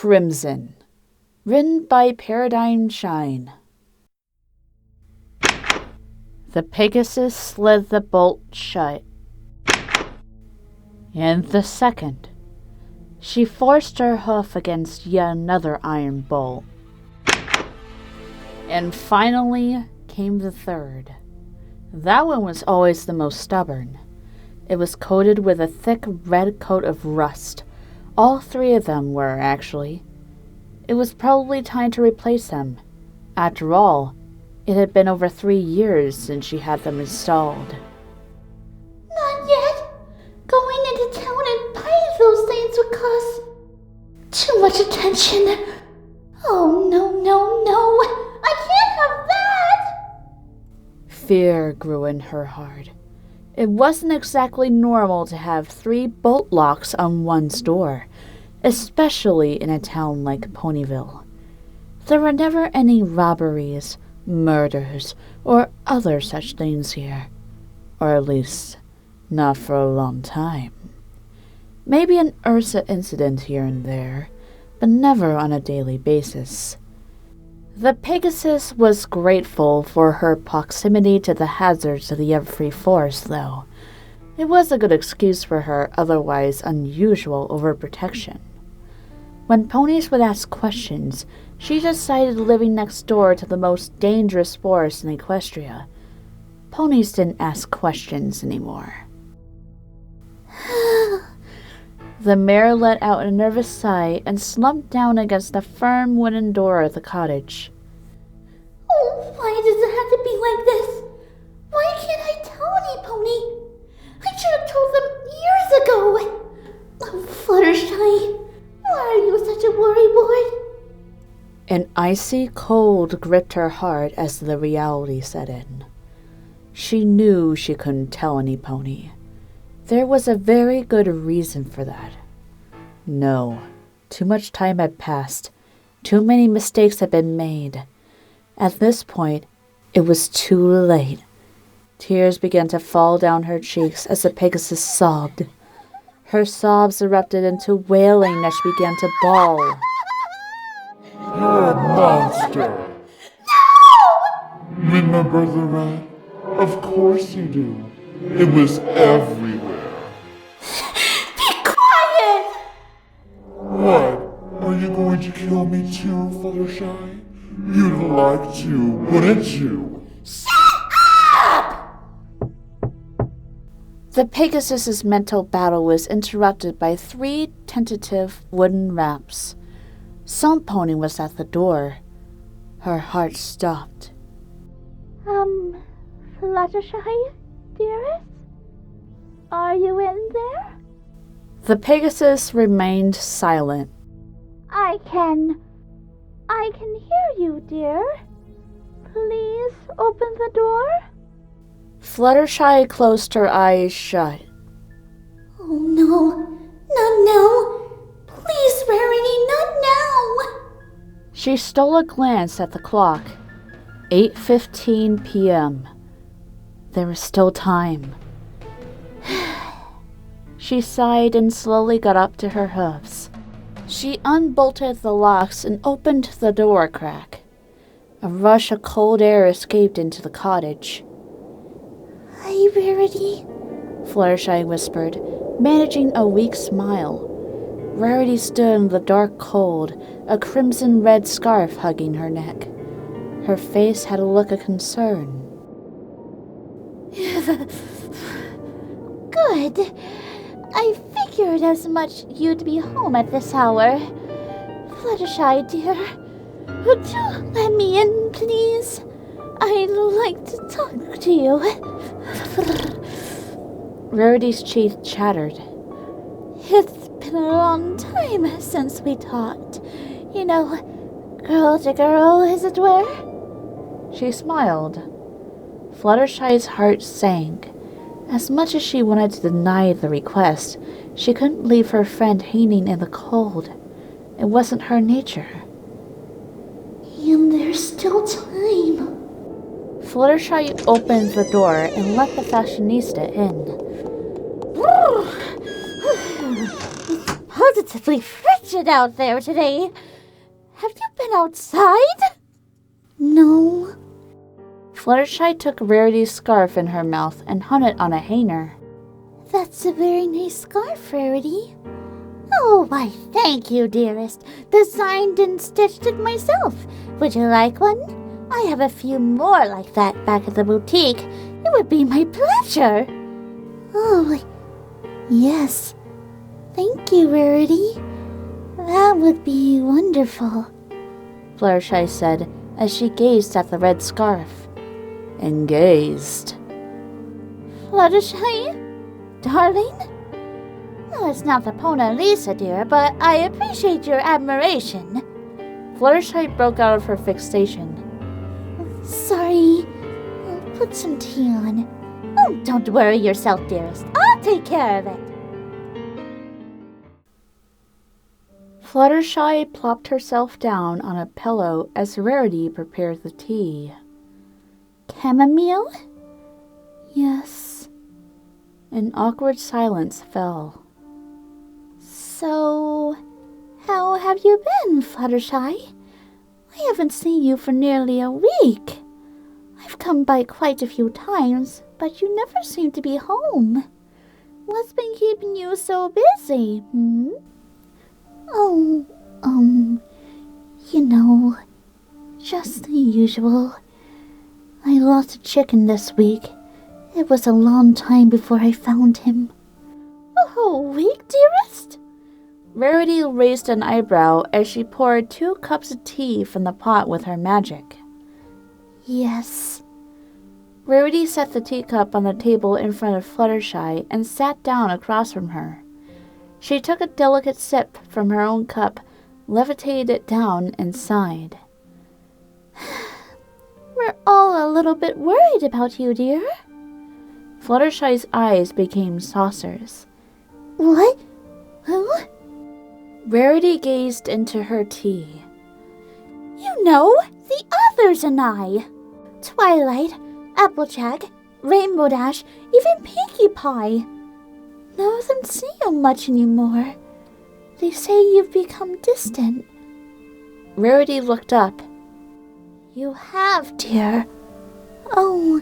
Crimson. Written by Paradigm Shine. The Pegasus slid the bolt shut. And the second, she forced her hoof against yet another iron bolt. And finally came the third. That one was always the most stubborn. It was coated with a thick red coat of rust. All three of them were, actually. It was probably time to replace them. After all, it had been over 3 years since she had them installed. Not yet. Going into town and buying those things would cost too much attention. Oh, no. I can't have that! Fear grew in her heart. It wasn't exactly normal to have 3 bolt locks on one's door, especially in a town like Ponyville. There were never any robberies, murders, or other such things here. Or at least, not for a long time. Maybe an Ursa incident here and there, but never on a daily basis. The Pegasus was grateful for her proximity to the hazards of the Everfree Forest, though. It was a good excuse for her otherwise unusual overprotection. When ponies would ask questions, she decided living next door to the most dangerous forest in Equestria. Ponies didn't ask questions anymore. The mare let out a nervous sigh and slumped down against the firm wooden door of the cottage. Oh, why does it have to be like this? Why can't I tell any pony? I should have told them years ago. Oh, Fluttershy, why are you such a worrywart? An icy cold gripped her heart as the reality set in. She knew she couldn't tell any pony. There was a very good reason for that. No, too much time had passed. Too many mistakes had been made. At this point, it was too late. Tears began to fall down her cheeks as the Pegasus sobbed. Her sobs erupted into wailing as she began to bawl. You're a monster! No! Remember the rat? Of course you do. It was everywhere. Be quiet! What? Are you going to kill me too, Fluttershy? You'd like to, wouldn't you? Shut up! The Pegasus's mental battle was interrupted by 3 tentative wooden raps. Some pony was at the door. Her heart stopped. Fluttershy, dearest? Are you in there? The Pegasus remained silent. I can hear you, dear. Please open the door. Fluttershy closed her eyes shut. Oh no, not now. Please, Rarity, not now. She stole a glance at the clock. 8:15 p.m. There was still time. She sighed and slowly got up to her hoofs. She unbolted the locks and opened the door crack. A rush of cold air escaped into the cottage. Hi, Rarity, Fluttershy whispered, managing a weak smile. Rarity stood in the dark cold, a crimson-red scarf hugging her neck. Her face had a look of concern. Good. I figured as much you'd be home at this hour. Fluttershy, dear, would you let me in, please? I'd like to talk to you. Rarity's teeth chattered. It's been a long time since we talked. You know, girl to girl, as it were. She smiled. Fluttershy's heart sank. As much as she wanted to deny the request, she couldn't leave her friend hanging in the cold. It wasn't her nature. And there's still time. Fluttershy opened the door and let the fashionista in. It's positively freaking wretched out there today. Have you been outside? No. Fluttershy took Rarity's scarf in her mouth and hung it on a hanger. That's a very nice scarf, Rarity. Oh, why, thank you, dearest. Designed and stitched it myself. Would you like one? I have a few more like that back at the boutique. It would be my pleasure. Oh, yes. Thank you, Rarity. That would be wonderful, Fluttershy said as she gazed at the red scarf. And gazed. Fluttershy? Darling? Well, it's not the Mona Lisa, dear, but I appreciate your admiration. Fluttershy broke out of her fixation. Sorry. I'll put some tea on. Oh, don't worry yourself, dearest. I'll take care of it. Fluttershy plopped herself down on a pillow as Rarity prepared the tea. Chamomile? Yes. An awkward silence fell. So, how have you been, Fluttershy? I haven't seen you for nearly a week. I've come by quite a few times, but you never seem to be home. What's been keeping you so busy, Oh, just the usual. I lost a chicken this week. It was a long time before I found him. A whole week, dearest? Rarity raised an eyebrow as she poured 2 cups of tea from the pot with her magic. Yes. Rarity set the teacup on the table in front of Fluttershy and sat down across from her. She took a delicate sip from her own cup, levitated it down, and sighed. We're all a little bit worried about you, dear. Fluttershy's eyes became saucers. What? Who? Rarity gazed into her tea. You know, the others and I. Twilight, Applejack, Rainbow Dash, even Pinkie Pie. None of them see you much anymore. They say you've become distant. Rarity looked up. You have, dear. Oh,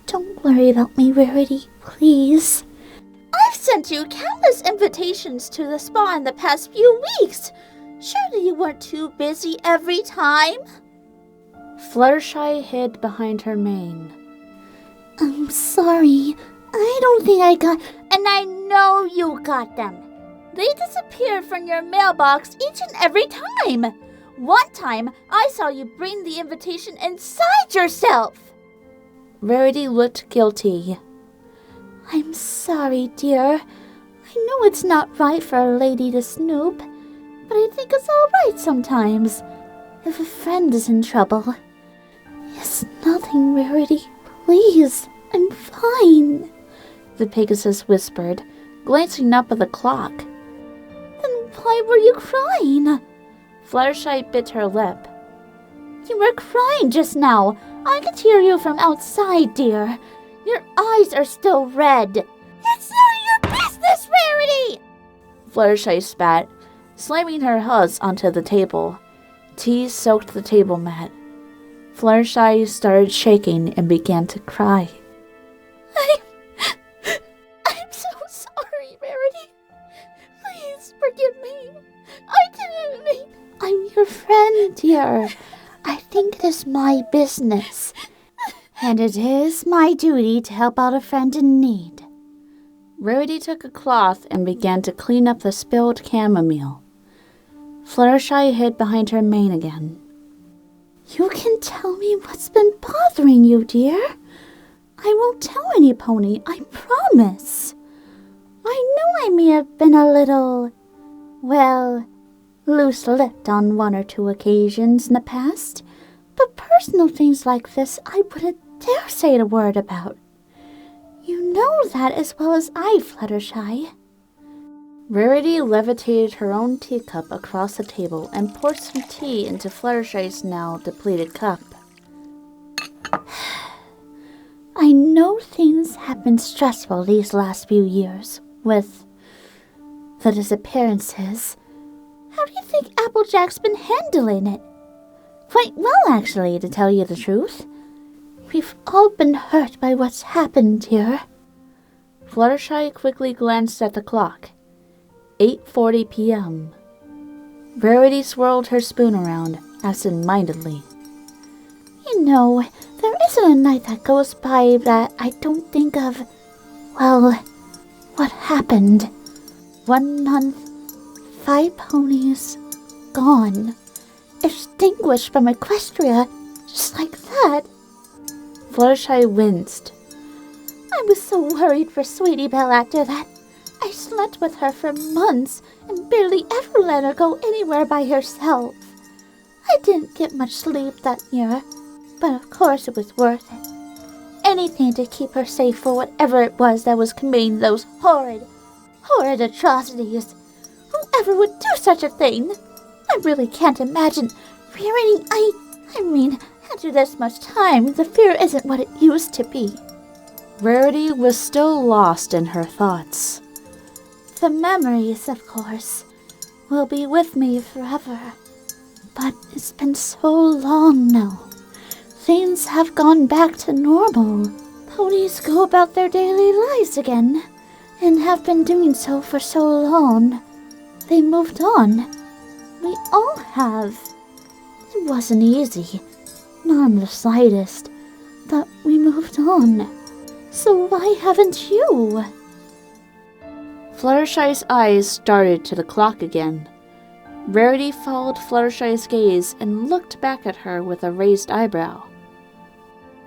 don't worry about me, Rarity, please. I've sent you countless invitations to the spa in the past few weeks. Surely you weren't too busy every time? Fluttershy hid behind her mane. I'm sorry. I don't think I got... And I know you got them. They disappear from your mailbox each and every time. One time, I saw you bring the invitation inside yourself. Rarity looked guilty. I'm sorry, dear. I know it's not right for a lady to snoop, but I think it's all right sometimes, if a friend is in trouble. It's nothing, Rarity. Please, I'm fine, the Pegasus whispered, glancing up at the clock. Then why were you crying? Fluttershy bit her lip. You were crying just now. I could hear you from outside, dear. Your eyes are still red. It's none of your business, Rarity! Fluttershy spat, slamming her huzz onto the table. Tea soaked the table mat. Fluttershy started shaking and began to cry. I'm so sorry, Rarity. Please forgive me. I didn't mean... I'm your friend, dear. I think it is my business. And it is my duty to help out a friend in need. Rarity took a cloth and began to clean up the spilled chamomile. Fluttershy hid behind her mane again. You can tell me what's been bothering you, dear. I won't tell any pony, I promise. I know I may have been a little, loose-lipped on 1 or 2 occasions in the past, but personal things like this I wouldn't dare say a word about. You know that as well as I, Fluttershy. Rarity levitated her own teacup across the table and poured some tea into Fluttershy's now depleted cup. I know things have been stressful these last few years, with The disappearances. How do you think Applejack's been handling it? Quite well, actually, to tell you the truth. We've all been hurt by what's happened here. Fluttershy quickly glanced at the clock. 8:40 p.m. Rarity swirled her spoon around, absent-mindedly. You know, there isn't a night that goes by that I don't think of, well, what happened. 1 month, 5 ponies, gone. Extinguished from Equestria, just like that. Fluttershy winced. I was so worried for Sweetie Belle after that. I slept with her for months and barely ever let her go anywhere by herself. I didn't get much sleep that year, but of course it was worth it. Anything to keep her safe for whatever it was that was committing those horrid atrocities. Whoever would do such a thing? I really can't imagine. Rarity, I mean, after this much time, the fear isn't what it used to be. Rarity was still lost in her thoughts. The memories, of course, will be with me forever. But it's been so long now. Things have gone back to normal. Ponies go about their daily lives again, and have been doing so for so long. They moved on. We all have. It wasn't easy, not in the slightest, but we moved on. So why haven't you? Fluttershy's eyes started to the clock again. Rarity followed Fluttershy's gaze and looked back at her with a raised eyebrow.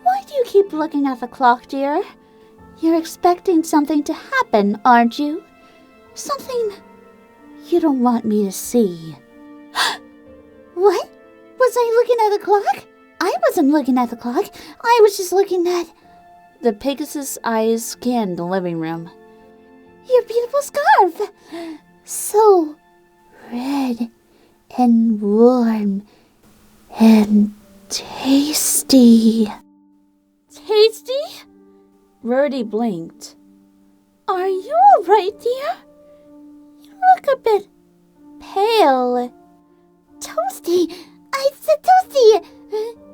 Why do you keep looking at the clock, dear? You're expecting something to happen, aren't you? Something you don't want me to see. What? Was I looking at the clock? I wasn't looking at the clock. I was just looking at... The Pegasus' eyes scanned the living room. Your beautiful scarf! So red and warm and tasty. Tasty? Rarity blinked. Are you all right, dear? You look a bit pale. Toasty! I said toasty!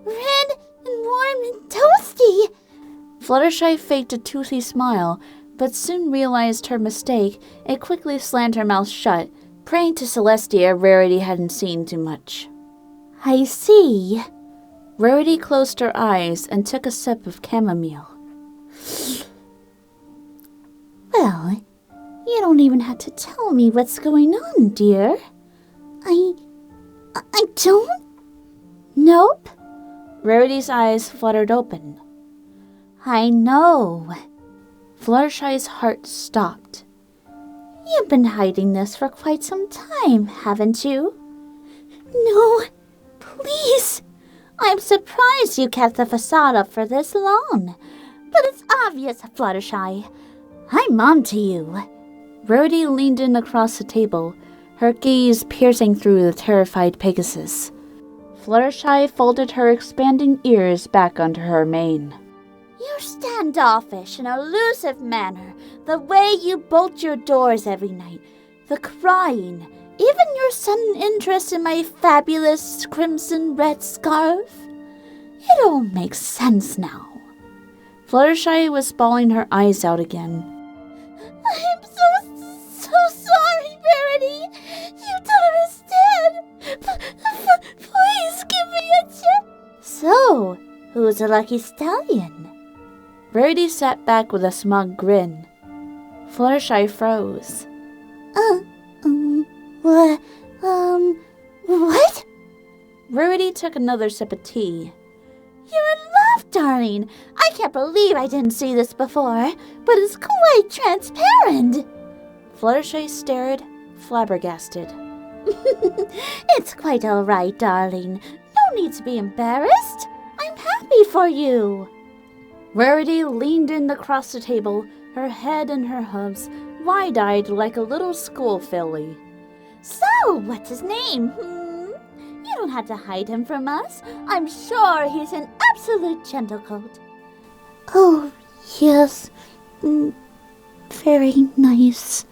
Red and warm and toasty! Fluttershy faked a toothy smile, but soon realized her mistake and quickly slammed her mouth shut, praying to Celestia Rarity hadn't seen too much. I see. Rarity closed her eyes and took a sip of chamomile. Well, you don't even have to tell me what's going on, dear. I don't? Nope. Rarity's eyes fluttered open. I know. Fluttershy's heart stopped. You've been hiding this for quite some time, haven't you? No, please. I'm surprised you kept the facade up for this long. But it's obvious, Fluttershy. I'm on to you. Rarity leaned in across the table, her gaze piercing through the terrified Pegasus. Fluttershy folded her expanding ears back onto her mane. You standoffish in a elusive manner, the way you bolt your doors every night, the crying, even your sudden interest in my fabulous crimson red scarf. It all makes sense now. Fluttershy was bawling her eyes out again. I'm so sorry, Rarity. You don't understand. Please give me a chance. So, who's a lucky stallion? Rarity sat back with a smug grin. Fluttershy froze. What? Rarity took another sip of tea. You're in love, darling. I can't believe I didn't see this before, but it's quite transparent. Fluttershy stared, flabbergasted. It's quite all right, darling. No need to be embarrassed. I'm happy for you. Rarity leaned in across the table, her head and her hooves wide-eyed like a little school filly. So, what's his name? You don't have to hide him from us. I'm sure he's an absolute gentlecoat. Oh, yes. Very nice.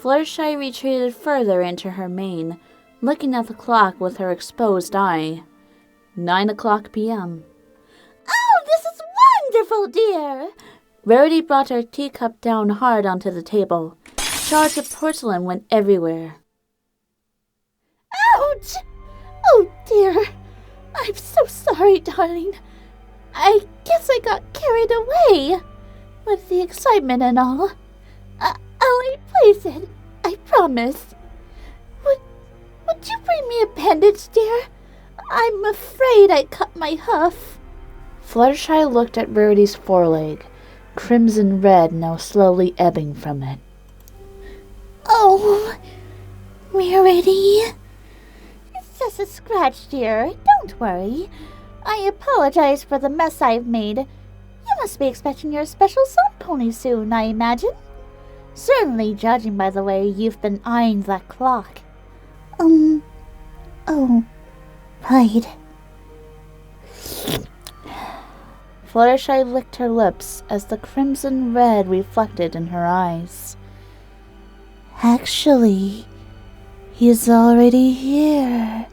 Fluttershy retreated further into her mane, looking at the clock with her exposed eye. 9:00 p.m. Oh, this is wonderful, dear! Rarity brought her teacup down hard onto the table. Shards of porcelain went everywhere. Ouch! Oh, dear. I'm so sorry, darling. I guess I got carried away with the excitement and all. I'll replace it, I promise. Would you bring me a bandage, dear? I'm afraid I cut my hoof. Fluttershy looked at Rarity's foreleg, crimson red now slowly ebbing from it. Oh, Rarity. It's just a scratch, dear. Don't worry. I apologize for the mess I've made. You must be expecting your special song pony soon, I imagine. Certainly, judging by the way you've been eyeing that clock. Oh, right. Fluttershy licked her lips as the crimson red reflected in her eyes. Actually, he's already here.